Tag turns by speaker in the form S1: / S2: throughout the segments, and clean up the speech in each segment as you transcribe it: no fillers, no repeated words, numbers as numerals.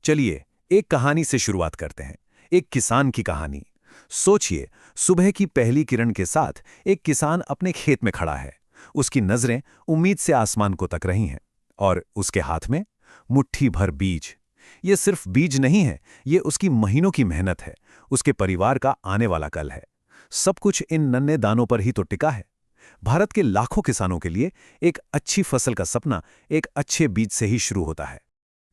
S1: चलिए एक कहानी से शुरुआत करते हैं। एक किसान की कहानी। सोचिए, सुबह की पहली किरण के साथ एक किसान अपने खेत में खड़ा है। उसकी नजरें उम्मीद से आसमान को तक रही हैं और उसके हाथ में मुट्ठी भर बीज। ये सिर्फ बीज नहीं है, ये उसकी महीनों की मेहनत है, उसके परिवार का आने वाला कल है। सब कुछ इन नन्हे दानों पर ही तो टिका है। भारत के लाखों किसानों के लिए एक अच्छी फसल का सपना एक अच्छे बीज से ही शुरू होता है।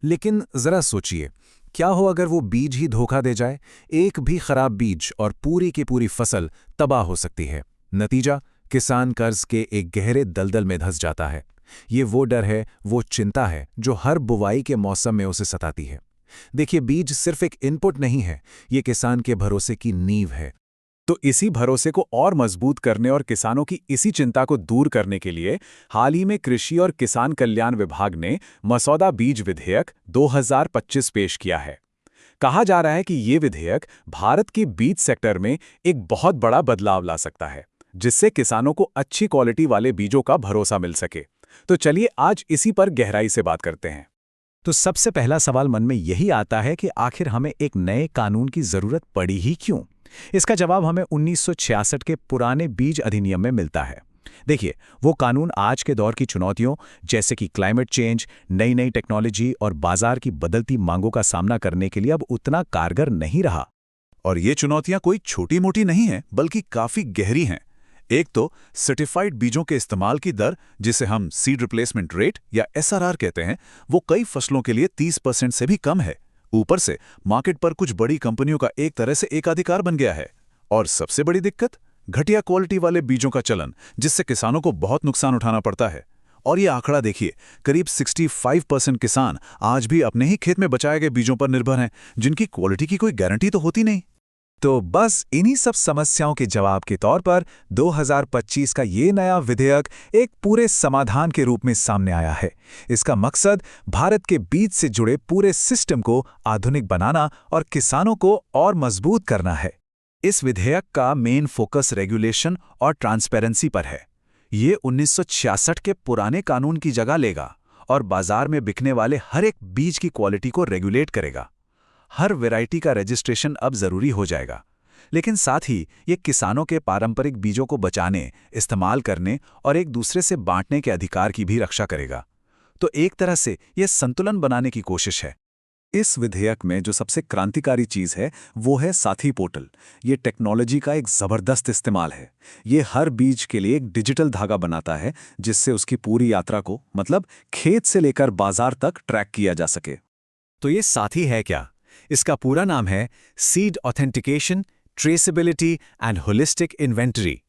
S1: लेकिन जरा सोचिए, क्या हो अगर वो बीज ही धोखा दे जाए? एक भी खराब बीज और पूरी की पूरी फसल तबाह हो सकती है। नतीजा, किसान कर्ज के एक गहरे दलदल में धंस जाता है। ये वो डर है, वो चिंता है जो हर बुवाई के मौसम में उसे सताती है। देखिए, बीज सिर्फ एक इनपुट नहीं है, ये किसान के भरोसे की नींव है। तो इसी भरोसे को और मजबूत करने और किसानों की इसी चिंता को दूर करने के लिए हाल ही में कृषि और किसान कल्याण विभाग ने मसौदा बीज विधेयक 2025 पेश किया है। कहा जा रहा है कि ये विधेयक भारत के बीज सेक्टर में एक बहुत बड़ा बदलाव ला सकता है, जिससे किसानों को अच्छी क्वालिटी वाले बीजों का भरोसा मिल सके। तो चलिए आज इसी पर गहराई से बात करते हैं। तो सबसे पहला सवाल मन में यही आता है कि आखिर हमें एक नए कानून की जरूरत पड़ी ही क्यों? इसका जवाब हमें 1966 के पुराने बीज अधिनियम में मिलता है। देखिए, वो कानून आज के दौर की चुनौतियों जैसे कि क्लाइमेट चेंज, नई नई टेक्नोलॉजी और बाजार की बदलती मांगों का सामना करने के लिए अब उतना कारगर नहीं रहा।
S2: और ये चुनौतियां कोई छोटी मोटी नहीं हैं, बल्कि काफी गहरी हैं। एक तो सर्टिफाइड बीजों के इस्तेमाल की दर, जिसे हम सीड रिप्लेसमेंट रेट या SRR कहते हैं, वो कई फसलों के लिए 30% से भी कम है। ऊपर से मार्केट पर कुछ बड़ी कंपनियों का एक तरह से एकाधिकार बन गया है। और सबसे बड़ी दिक्कत, घटिया क्वालिटी वाले बीजों का चलन, जिससे किसानों को बहुत नुकसान उठाना पड़ता है। और ये आंकड़ा देखिए, करीब 65% किसान आज भी अपने ही खेत में बचाए गए बीजों पर निर्भर हैं, जिनकी क्वालिटी की कोई गारंटी तो होती नहीं।
S1: तो बस इन्हीं सब समस्याओं के जवाब के तौर पर 2025 का ये नया विधेयक एक पूरे समाधान के रूप में सामने आया है। इसका मकसद भारत के बीज से जुड़े पूरे सिस्टम को आधुनिक बनाना और किसानों को और मजबूत करना है। इस विधेयक का मेन फोकस रेगुलेशन और ट्रांसपेरेंसी पर है। ये 1966 के पुराने कानून की जगह लेगा और बाजार में बिकने वाले हर एक बीज की क्वालिटी को रेगुलेट करेगा। हर वैरायटी का रजिस्ट्रेशन अब जरूरी हो जाएगा। लेकिन साथ ही ये किसानों के पारंपरिक बीजों को बचाने, इस्तेमाल करने और एक दूसरे से बांटने के अधिकार की भी रक्षा करेगा। तो एक तरह से ये संतुलन बनाने की कोशिश है। इस विधेयक में जो सबसे क्रांतिकारी चीज है, वो है साथी पोर्टल। ये टेक्नोलॉजी का एक जबरदस्त इस्तेमाल है। ये हर बीज के लिए एक डिजिटल धागा बनाता है, जिससे उसकी पूरी यात्रा को, मतलब खेत से लेकर बाजार तक, ट्रैक किया जा सके। तो ये साथी है क्या? इसका पूरा नाम है seed authentication, traceability and holistic inventory.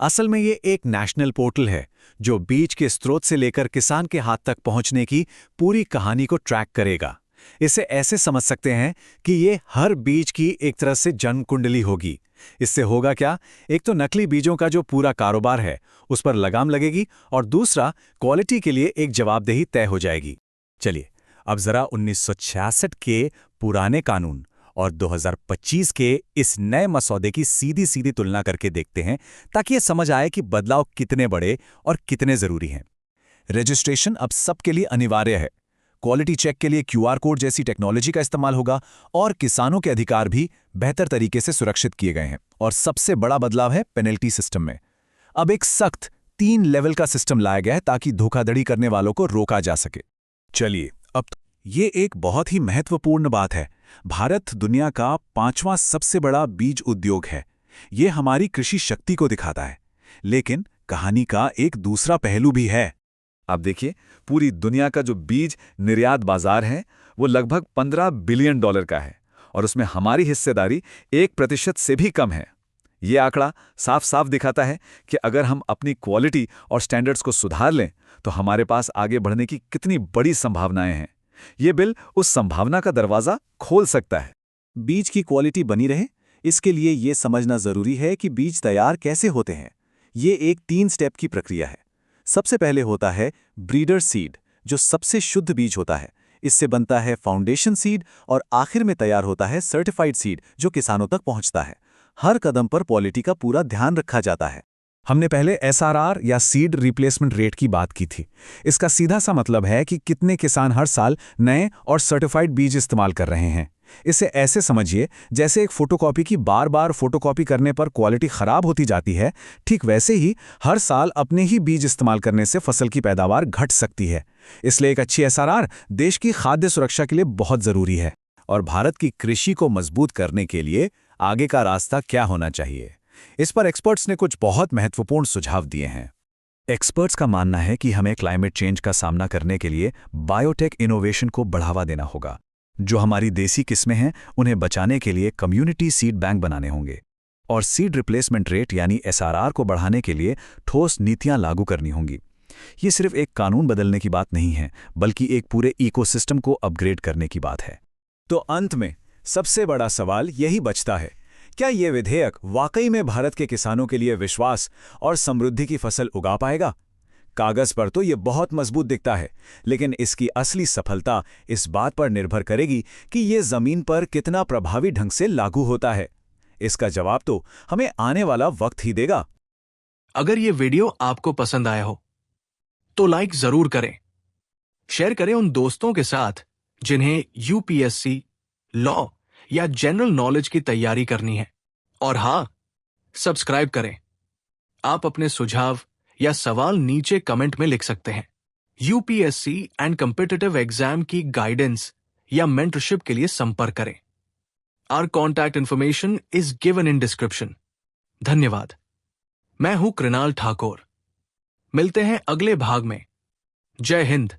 S1: असल में ये एक नेशनल पोर्टल है जो बीज के स्रोत से लेकर किसान के हाथ तक पहुंचने की पूरी कहानी को ट्रैक करेगा। इसे ऐसे समझ सकते हैं कि ये हर बीज की एक तरह से जन्म कुंडली होगी। इससे होगा क्या? एक तो नकली बीजों का जो पूरा कारोबार है उस पर लगाम लगेगी, और दूसरा, क्वालिटी के लिए एक जवाबदेही तय हो जाएगी। चलिए अब जरा 1966 के पुराने कानून और 2025 के इस नए मसौदे की सीधी सीधी तुलना करके देखते हैं, ताकि ये समझ आए कि बदलाव कितने बड़े और कितने जरूरी हैं। रजिस्ट्रेशन अब सबके लिए अनिवार्य है। क्वालिटी चेक के लिए QR कोड जैसी टेक्नोलॉजी का इस्तेमाल होगा और किसानों के अधिकार भी बेहतर तरीके से सुरक्षित किए गए हैं। और सबसे बड़ा बदलाव है पेनल्टी सिस्टम में। अब एक सख्त 3 लेवल का सिस्टम लाया गया है ताकि धोखाधड़ी करने वालों को रोका जा सके। चलिए, अब ये एक बहुत ही महत्वपूर्ण बात है। भारत दुनिया का 5वां सबसे बड़ा बीज उद्योग है। ये हमारी कृषि शक्ति को दिखाता है। लेकिन कहानी का एक दूसरा पहलू भी है। अब देखिए, पूरी दुनिया का जो बीज निर्यात बाजार है वो लगभग $15 बिलियन का है, और उसमें हमारी हिस्सेदारी 1% से भी कम है। ये आंकड़ा साफ साफ दिखाता है कि अगर हम अपनी क्वालिटी और स्टैंडर्ड्स को सुधार लें तो हमारे पास आगे बढ़ने की कितनी बड़ी संभावनाएं हैं। ये बिल उस संभावना का दरवाजा खोल सकता है। बीज की क्वालिटी बनी रहे, इसके लिए ये समझना जरूरी है कि बीज तैयार कैसे होते हैं। ये एक 3 स्टेप की प्रक्रिया है। सबसे पहले होता है ब्रीडर सीड, जो सबसे शुद्ध बीज होता है। इससे बनता है फाउंडेशन सीड, और आखिर में तैयार होता है सर्टिफाइड सीड, जो किसानों तक पहुंचता है। हर कदम पर क्वालिटी का पूरा ध्यान रखा जाता है। हमने पहले एसआरआर या सीड रिप्लेसमेंट रेट की बात की थी। इसका सीधा सा मतलब है कि कितने किसान हर साल नए और सर्टिफाइड बीज इस्तेमाल कर रहे हैं। इसे ऐसे समझिए जैसे एक फोटोकॉपी की बार बार फोटोकॉपी करने पर क्वालिटी खराब होती जाती है, ठीक वैसे ही हर साल अपने ही बीज इस्तेमाल करने से फसल की पैदावार घट सकती है। इसलिए एक अच्छी एसआरआर देश की खाद्य सुरक्षा के लिए बहुत जरूरी है।
S2: और भारत की कृषि को मजबूत करने के लिए आगे का रास्ता क्या होना चाहिए, इस पर एक्सपर्ट्स ने कुछ बहुत महत्वपूर्ण सुझाव दिए हैं। एक्सपर्ट्स का मानना है कि हमें क्लाइमेट चेंज का सामना करने के लिए बायोटेक इनोवेशन को बढ़ावा देना होगा। जो हमारी देसी किस्में हैं उन्हें बचाने के लिए कम्युनिटी सीड बैंक बनाने होंगे और सीड रिप्लेसमेंट रेट यानी एसआरआर को बढ़ाने के लिए ठोस नीतियां लागू करनी होंगी। ये सिर्फ एक कानून बदलने की बात नहीं है, बल्कि एक पूरे इकोसिस्टम को अपग्रेड करने की बात है।
S1: तो अंत में सबसे बड़ा सवाल यही बचता है, क्या ये विधेयक वाकई में भारत के किसानों के लिए विश्वास और समृद्धि की फसल उगा पाएगा? कागज पर तो ये बहुत मजबूत दिखता है, लेकिन इसकी असली सफलता इस बात पर निर्भर करेगी कि ये जमीन पर कितना प्रभावी ढंग से लागू होता है। इसका जवाब तो हमें आने वाला वक्त ही देगा।
S3: अगर ये वीडियो आपको पसंद आया हो तो लाइक जरूर करें, शेयर करें उन दोस्तों के साथ जिन्हें यूपीएससी, लॉ या जनरल नॉलेज की तैयारी करनी है। और हां, सब्सक्राइब करें। आप अपने सुझाव या सवाल नीचे कमेंट में लिख सकते हैं। यूपीएससी एंड कॉम्पिटिटिव एग्जाम की गाइडेंस या मेंटरशिप के लिए संपर्क करें। Our contact information is given in description. धन्यवाद। मैं हूं कृणाल ठाकुर। मिलते हैं अगले भाग में। जय हिंद।